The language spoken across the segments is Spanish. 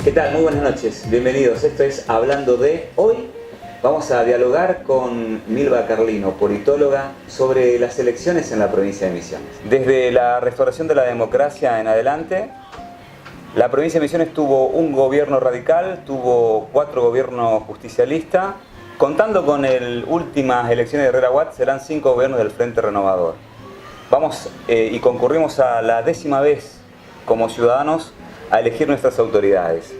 ¿Qué tal? Muy buenas noches, bienvenidos. Esto es Hablando de. Hoy vamos a dialogar con Milva Carlino, politóloga, sobre las elecciones en la provincia de Misiones. Desde la restauración de la democracia en adelante, la provincia de Misiones tuvo un gobierno radical, tuvo 4 gobiernos justicialistas. Contando con las últimas elecciones de Herrera Watt, serán 5 gobiernos del Frente Renovador. Vamos y concurrimos a la 10ª vez como ciudadanos a elegir nuestras autoridades.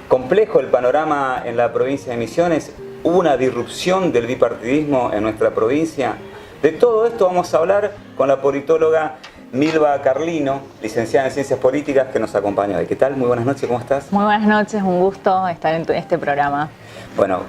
Complejo el panorama en la provincia de Misiones, hubo una disrupción del bipartidismo en nuestra provincia. De todo esto vamos a hablar con la politóloga Milva Carlino, licenciada en Ciencias Políticas, que nos acompaña hoy. ¿Qué tal? Muy buenas noches, ¿cómo estás? Muy buenas noches, un gusto estar en este programa. Bueno,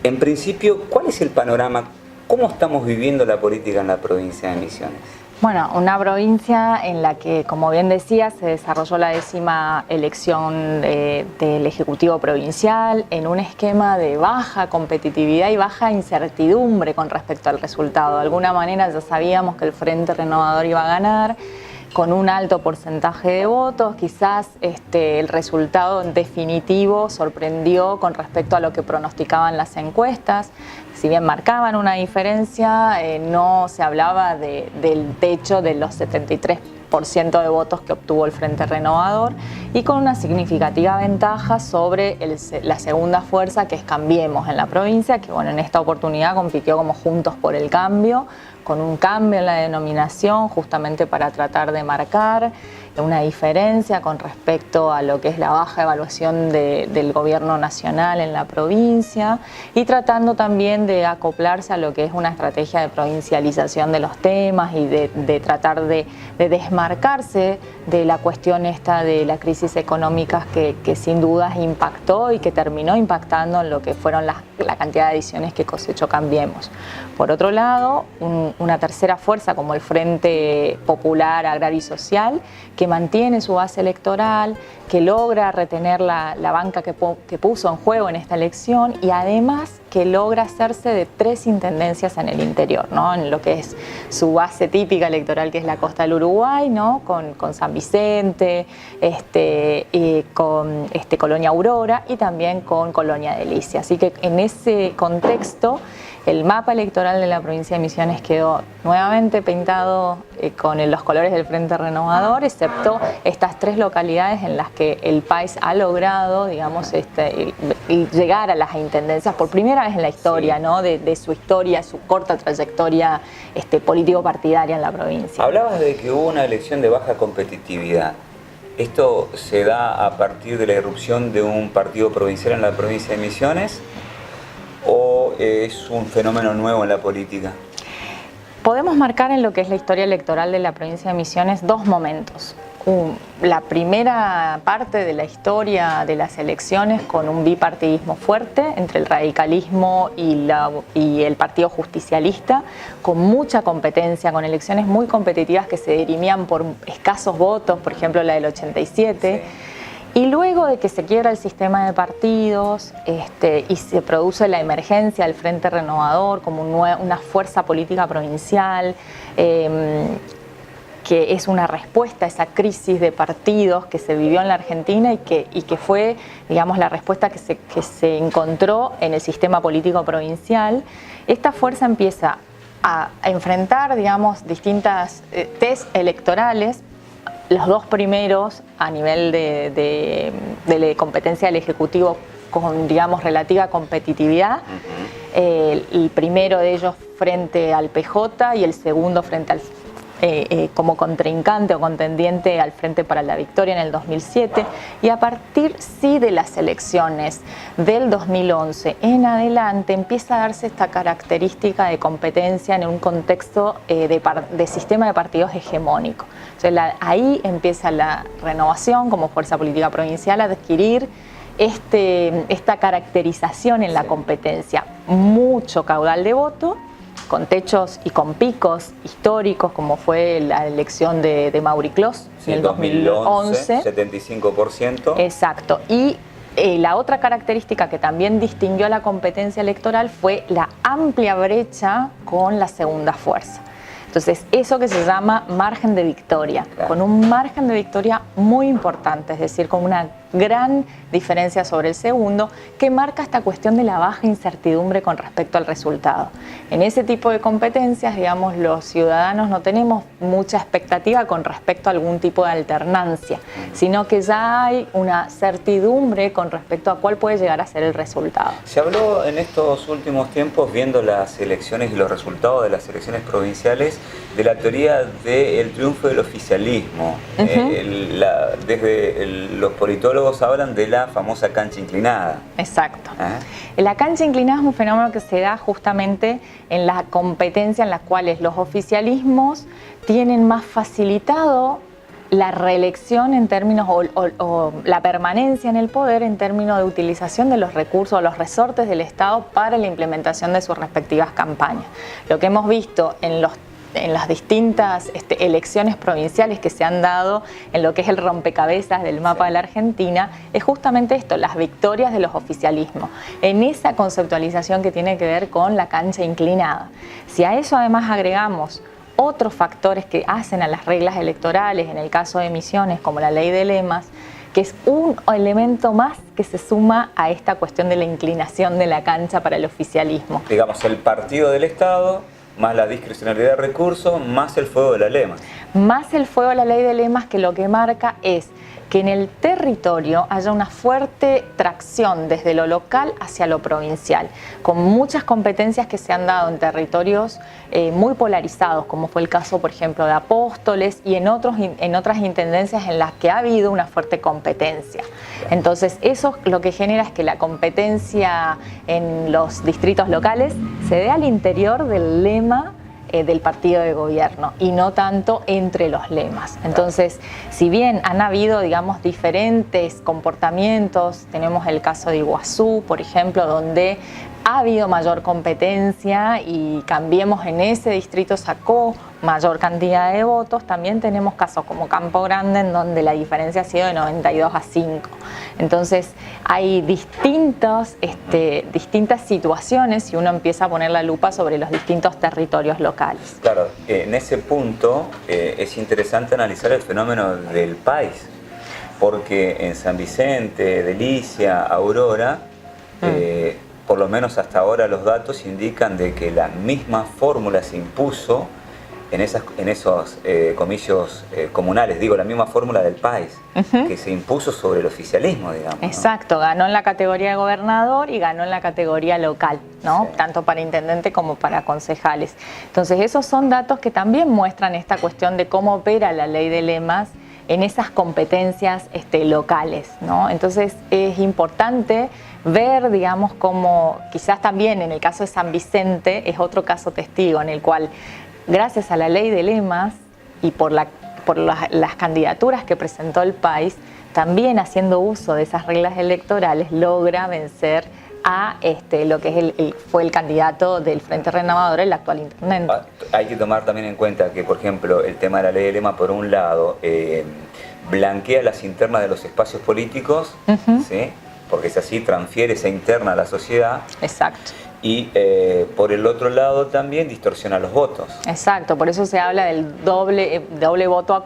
en principio, ¿cuál es el panorama? ¿Cómo estamos viviendo la política en la provincia de Misiones? Bueno, una provincia en la que, como bien decía, se desarrolló la 10ª elección del Ejecutivo Provincial en un esquema de baja competitividad y baja incertidumbre con respecto al resultado. De alguna manera ya sabíamos que el Frente Renovador iba a ganar con un alto porcentaje de votos. Quizás el resultado definitivo sorprendió con respecto a lo que pronosticaban las encuestas. Si bien marcaban una diferencia, no se hablaba del techo de los 73% de votos que obtuvo el Frente Renovador, y con una significativa ventaja sobre la segunda fuerza, que es Cambiemos en la provincia, que bueno, en esta oportunidad compitió como Juntos por el Cambio, con un cambio en la denominación justamente para tratar de marcar una diferencia con respecto a lo que es la baja evaluación del gobierno nacional en la provincia, y tratando también de acoplarse a lo que es una estrategia de provincialización de los temas y de tratar de desmarcarse de la cuestión esta de la crisis económica que sin dudas impactó y que terminó impactando en lo que fueron la cantidad de adiciones que cosechó Cambiemos. Por otro lado, una tercera fuerza como el Frente Popular Agrario y Social, que mantiene su base electoral, que logra retener la banca que puso en juego en esta elección, y además que logra hacerse de 3 intendencias en el interior, ¿no? En lo que es su base típica electoral, que es la costa del Uruguay, ¿no? Con San Vicente, con Colonia Aurora y también con Colonia Delicia. Así que en ese contexto, el mapa electoral de la provincia de Misiones quedó nuevamente pintado con los colores del Frente Renovador, excepto estas 3 localidades en las que el país ha logrado, digamos, llegar a las intendencias por primera vez en la historia, sí, ¿no? de su historia, su corta trayectoria político-partidaria en la provincia. Hablabas de que hubo una elección de baja competitividad. ¿Esto se da a partir de la irrupción de un partido provincial en la provincia de Misiones o es un fenómeno nuevo en la política? Podemos marcar en lo que es la historia electoral de la provincia de Misiones 2 momentos. La primera parte de la historia de las elecciones con un bipartidismo fuerte entre el radicalismo y el partido justicialista, con mucha competencia, con elecciones muy competitivas que se dirimían por escasos votos, por ejemplo la del 87. Sí. Y luego de que se quiebra el sistema de partidos y se produce la emergencia del Frente Renovador como una fuerza política provincial, que es una respuesta a esa crisis de partidos que se vivió en la Argentina y que fue, digamos, la respuesta que se encontró en el sistema político provincial. Esta fuerza empieza a enfrentar, digamos, distintas test electorales. Los 2 primeros a nivel de competencia del Ejecutivo con, digamos, relativa competitividad. El primero de ellos frente al PJ y el segundo frente al como contrincante o contendiente al Frente para la Victoria en el 2007, y a partir sí de las elecciones del 2011 en adelante empieza a darse esta característica de competencia en un contexto de sistema de partidos hegemónico. Entonces, ahí empieza la renovación como fuerza política provincial a adquirir esta caracterización en la competencia, mucho caudal de voto, con techos y con picos históricos, como fue la elección de Mauri Clos en el 2011. 75%. Exacto. Y la otra característica que también distinguió a la competencia electoral fue la amplia brecha con la segunda fuerza. Entonces, eso que se llama margen de victoria, claro, con un margen de victoria muy importante, es decir, con una gran diferencia sobre el segundo, que marca esta cuestión de la baja incertidumbre con respecto al resultado. En ese tipo de competencias, digamos, los ciudadanos no tenemos mucha expectativa con respecto a algún tipo de alternancia, sino que ya hay una certidumbre con respecto a cuál puede llegar a ser el resultado. Se habló en estos últimos tiempos, viendo las elecciones y los resultados de las elecciones provinciales, de la teoría del triunfo del oficialismo. Desde los politólogos hablan de la famosa cancha inclinada. Exacto. La cancha inclinada es un fenómeno que se da justamente en la competencia en las cuales los oficialismos tienen más facilitado la reelección en términos o la permanencia en el poder en términos de utilización de los recursos o los resortes del Estado para la implementación de sus respectivas campañas. Lo que hemos visto en las distintas elecciones provinciales que se han dado en lo que es el rompecabezas del mapa de la Argentina, es justamente esto, las victorias de los oficialismos, en esa conceptualización que tiene que ver con la cancha inclinada. Si a eso además agregamos otros factores que hacen a las reglas electorales, en el caso de Misiones, como la ley de lemas, que es un elemento más que se suma a esta cuestión de la inclinación de la cancha para el oficialismo. Digamos, el partido del Estado, más la discrecionalidad de recursos, más el fuego de la lema. Más el fuego de la ley de lemas, que lo que marca es que en el territorio haya una fuerte tracción desde lo local hacia lo provincial, con muchas competencias que se han dado en territorios muy polarizados, como fue el caso, por ejemplo, de Apóstoles y en otras intendencias en las que ha habido una fuerte competencia. Entonces, eso lo que genera es que la competencia en los distritos locales se dé al interior del lema del partido de gobierno y no tanto entre los lemas. Entonces, si bien han habido, digamos, diferentes comportamientos, tenemos el caso de Iguazú, por ejemplo, donde ha habido mayor competencia y Cambiemos en ese distrito sacó mayor cantidad de votos, también tenemos casos como Campo Grande en donde la diferencia ha sido de 92-5. Entonces hay distintas situaciones si uno empieza a poner la lupa sobre los distintos territorios locales. Claro, en ese punto es interesante analizar el fenómeno del país, porque en San Vicente, Delicia, Aurora, por lo menos hasta ahora los datos indican de que la misma fórmula se impuso en esos comicios comunales, digo, la misma fórmula del país, que se impuso sobre el oficialismo, digamos. Exacto, ¿no? Ganó en la categoría de gobernador y ganó en la categoría local, ¿no? Sí. Tanto para intendente como para concejales. Entonces, esos son datos que también muestran esta cuestión de cómo opera la ley de lemas en esas competencias locales, ¿no? Entonces, es importante ver, digamos, cómo quizás también en el caso de San Vicente es otro caso testigo en el cual, gracias a la ley de lemas y por las candidaturas que presentó el país, también haciendo uso de esas reglas electorales, logra vencer a lo que fue el candidato del Frente Renovador, el actual intendente. Hay que tomar también en cuenta que, por ejemplo, el tema de la ley de lemas, por un lado, blanquea las internas de los espacios políticos, ¿sí? Porque es así, transfiere esa interna a la sociedad. Exacto. Y por el otro lado también distorsiona los votos. Exacto, por eso se habla del doble voto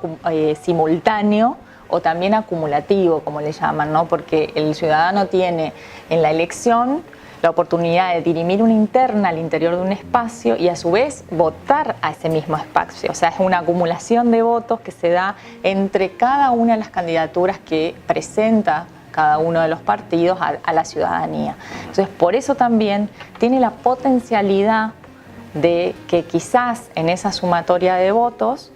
simultáneo o también acumulativo, como le llaman, ¿no? Porque el ciudadano tiene en la elección la oportunidad de dirimir una interna al interior de un espacio y a su vez votar a ese mismo espacio. O sea, es una acumulación de votos que se da entre cada una de las candidaturas que presenta cada uno de los partidos a la ciudadanía. Entonces, por eso también tiene la potencialidad de que quizás en esa sumatoria de votos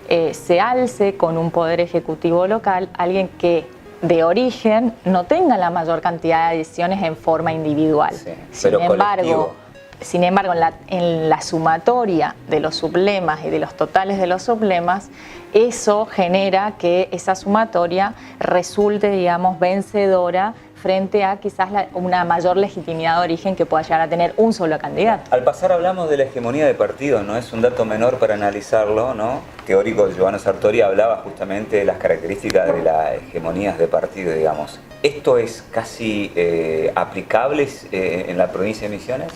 se alce con un poder ejecutivo local alguien que de origen no tenga la mayor cantidad de adhesiones en forma individual. Sí, pero Sin embargo, en la sumatoria de los sublemas y de los totales de los sublemas, eso genera que esa sumatoria resulte, digamos, vencedora frente a quizás una mayor legitimidad de origen que pueda llegar a tener un solo candidato. Al pasar hablamos de la hegemonía de partidos, no es un dato menor para analizarlo, ¿no? Teórico Giovanni Sartori hablaba justamente de las características de las hegemonías de partido, digamos. ¿Esto es casi aplicable en la provincia de Misiones?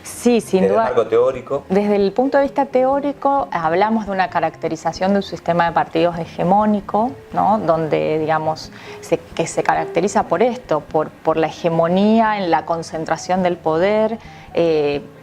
Sí, sin desde duda. el marco teórico. Desde el punto de vista teórico, hablamos de una caracterización de un sistema de partidos hegemónico, ¿no? Donde, digamos, que se caracteriza por esto, por la hegemonía en la concentración del poder,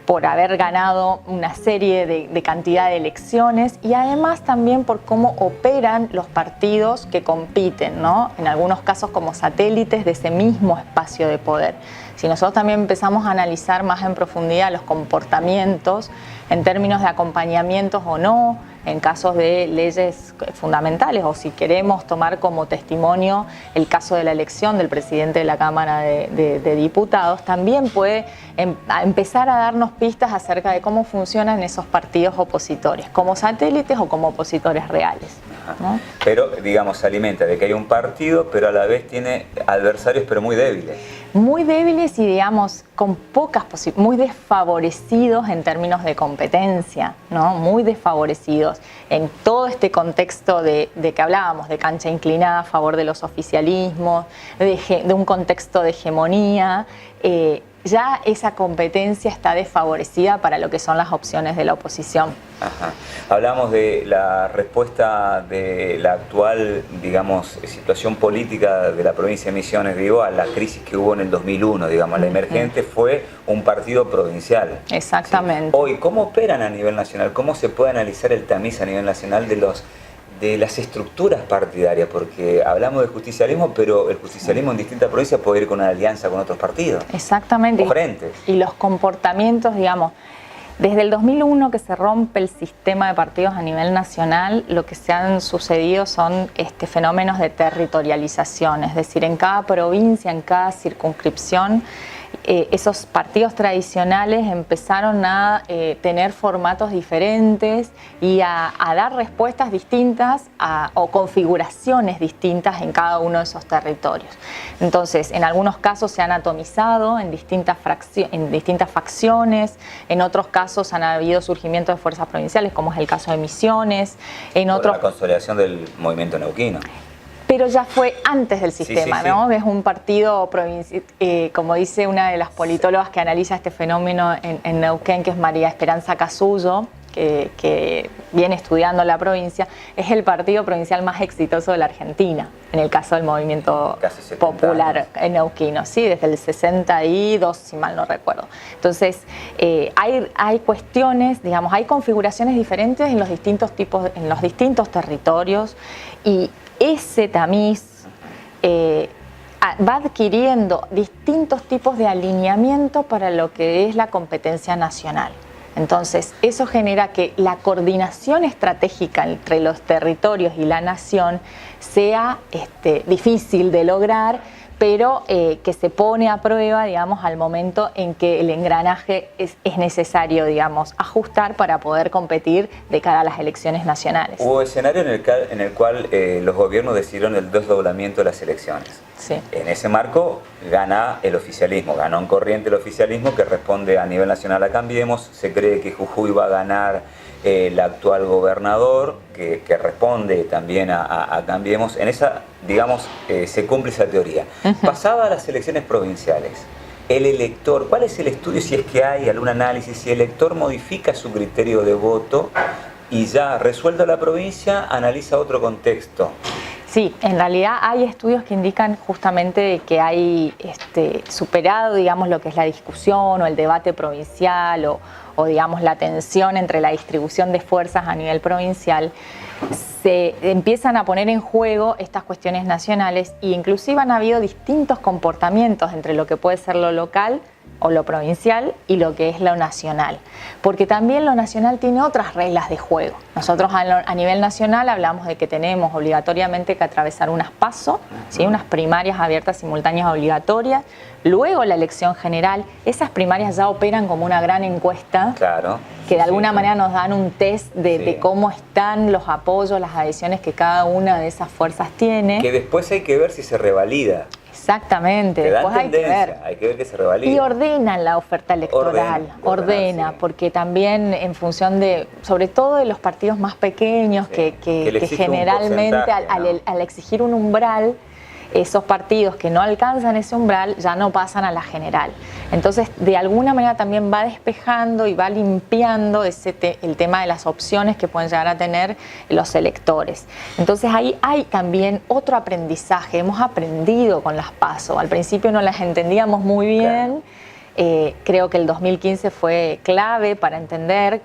por haber ganado una serie de cantidad de elecciones y además también por cómo operan los partidos que compiten, ¿no? En algunos casos como satélites de ese mismo espacio de poder. Si nosotros también empezamos a analizar más en profundidad los comportamientos en términos de acompañamientos o no, en casos de leyes fundamentales, o si queremos tomar como testimonio el caso de la elección del presidente de la Cámara de Diputados, también puede empezar a darnos pistas acerca de cómo funcionan esos partidos opositores, como satélites o como opositores reales, ¿no? Pero, digamos, se alimenta de que hay un partido, pero a la vez tiene adversarios, pero muy débiles. Muy débiles y, digamos, con pocas posibilidades, muy desfavorecidos en términos de competencia, ¿no? Muy desfavorecidos en todo este contexto de que hablábamos, de cancha inclinada a favor de los oficialismos, de un contexto de hegemonía. Ya esa competencia está desfavorecida para lo que son las opciones de la oposición. Ajá. Hablamos de la respuesta de la actual, digamos, situación política de la provincia de Misiones, digo, a la crisis que hubo en el 2001, digamos, la emergente fue un partido provincial. Exactamente. ¿Sí? Hoy, ¿cómo operan a nivel nacional? ¿Cómo se puede analizar el tamiz a nivel nacional de las estructuras partidarias? Porque hablamos de justicialismo, pero el justicialismo en distintas provincias puede ir con una alianza con otros partidos. Exactamente. O frentes. Y los comportamientos, digamos, desde el 2001 que se rompe el sistema de partidos a nivel nacional, lo que se han sucedido son fenómenos de territorialización, es decir, en cada provincia, en cada circunscripción, esos partidos tradicionales empezaron a tener formatos diferentes y a dar respuestas distintas o configuraciones distintas en cada uno de esos territorios. Entonces, en algunos casos se han atomizado en distintas facciones, en otros casos han habido surgimiento de fuerzas provinciales, como es el caso de Misiones, en otros... La consolidación del movimiento neuquino. Pero ya fue antes del sistema, sí, ¿no? Es un partido provincial, como dice una de las politólogas que analiza este fenómeno en Neuquén, que es María Esperanza Casullo, que viene estudiando la provincia, es el partido provincial más exitoso de la Argentina, en el caso del movimiento popular neuquino, ¿sí? Desde el 62, si mal no recuerdo. Entonces, hay cuestiones, digamos, hay configuraciones diferentes en los distintos territorios y ese tamiz va adquiriendo distintos tipos de alineamiento para lo que es la competencia nacional. Entonces, eso genera que la coordinación estratégica entre los territorios y la nación sea difícil de lograr, pero que se pone a prueba, digamos, al momento en que el engranaje es necesario, digamos, ajustar para poder competir de cara a las elecciones nacionales. Hubo escenario en el cual los gobiernos decidieron el desdoblamiento de las elecciones. Sí. En ese marco gana el oficialismo, ganó en corriente el oficialismo que responde a nivel nacional a Cambiemos. Se cree que Jujuy va a ganar el actual gobernador, que responde también a Cambiemos. En esa, digamos, se cumple esa teoría. Pasada a las elecciones provinciales, el elector, ¿cuál es el estudio, si es que hay algún análisis, si el elector modifica su criterio de voto y ya resuelto la provincia, analiza otro contexto? Sí, en realidad hay estudios que indican justamente que hay superado, digamos, lo que es la discusión o el debate provincial o digamos, la tensión entre la distribución de fuerzas a nivel provincial. Se empiezan a poner en juego estas cuestiones nacionales e inclusive han habido distintos comportamientos entre lo que puede ser lo local o lo provincial y lo que es lo nacional, porque también lo nacional tiene otras reglas de juego. Nosotros a nivel nacional hablamos de que tenemos obligatoriamente que atravesar unas PASO, ¿sí? Unas primarias abiertas simultáneas obligatorias, luego la elección general. Esas primarias ya operan como una gran encuesta, claro, que de alguna manera nos dan un test de cómo están los apoyos, las adhesiones que cada una de esas fuerzas tiene. Que después hay que ver si se revalida. Exactamente, después hay que ver que se revalida. Y ordenan la oferta electoral, ordena, sí. Porque también en función de, sobre todo de los partidos más pequeños, sí, que generalmente al exigir un umbral, esos partidos que no alcanzan ese umbral ya no pasan a la general. Entonces, de alguna manera también va despejando y va limpiando el tema de las opciones que pueden llegar a tener los electores. Entonces, ahí hay también otro aprendizaje. Hemos aprendido con las PASO. Al principio no las entendíamos muy bien. Creo que el 2015 fue clave para entender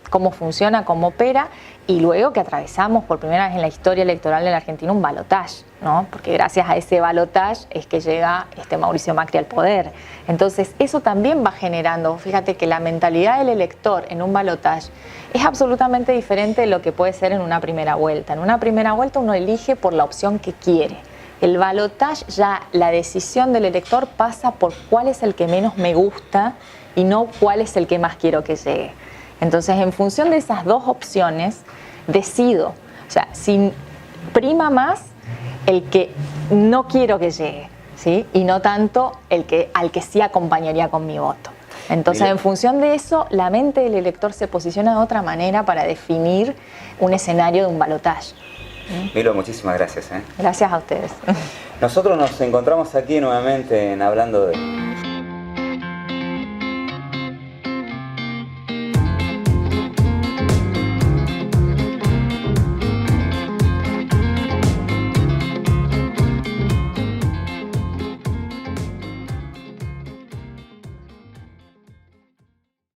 cómo funciona, cómo opera, y luego que atravesamos por primera vez en la historia electoral de la Argentina un balotaje, ¿no? Porque gracias a ese balotaje es que llega Mauricio Macri al poder. Entonces eso también va generando, fíjate que la mentalidad del elector en un balotaje es absolutamente diferente de lo que puede ser en una primera vuelta. En una primera vuelta uno elige por la opción que quiere. El balotaje, ya la decisión del elector pasa por cuál es el que menos me gusta y no cuál es el que más quiero que llegue. Entonces, en función de esas dos opciones, decido. O sea, si prima más el que no quiero que llegue, ¿sí? Y no tanto al que sí acompañaría con mi voto. Entonces, en función de eso, la mente del elector se posiciona de otra manera para definir un escenario de un balotaje. Milo, muchísimas gracias. Gracias a ustedes. Nosotros nos encontramos aquí nuevamente en Hablando de...